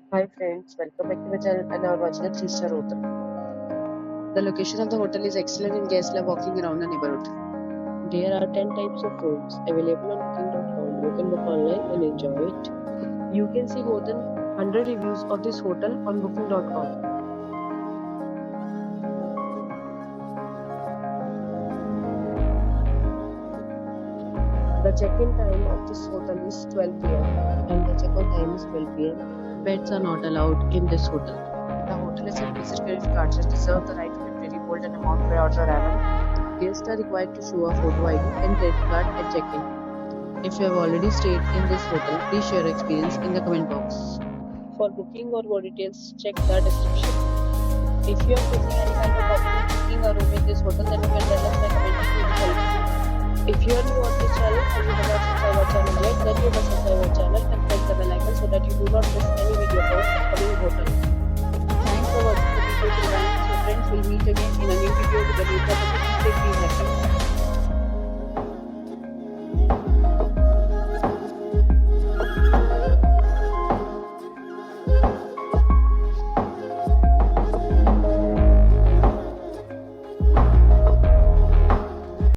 Hi friends, welcome back to my channel and now we're watching a 3-star hotel. The location of the hotel is excellent and guests love walking around the neighborhood. There are 10 types of rooms available on booking.com. You can book online and enjoy it. You can see more than 100 reviews of this hotel on booking.com. The check-in time of this hotel is 12 p.m. and the check-out time is 12 p.m. Pets are not allowed in this hotel. The hotel accepts major credit cards and reserves the right to temporarily hold an amount prior to arrival. Guests are required to show a photo ID and credit card at check-in. If you have already stayed in this hotel, please share your experience in the comment box. For booking or more details, check the description. If you are facing any kind of problem booking a room in this hotel, then you can tell us by commenting to help. If you are new on this channel and you have not subscribed our channel yet, then you must subscribe our channel and press the bell icon so that you do not miss any video of our upcoming hotel. Thanks for watching the video till the end. So friends, will meet again in a new video with a new property. Stay happy.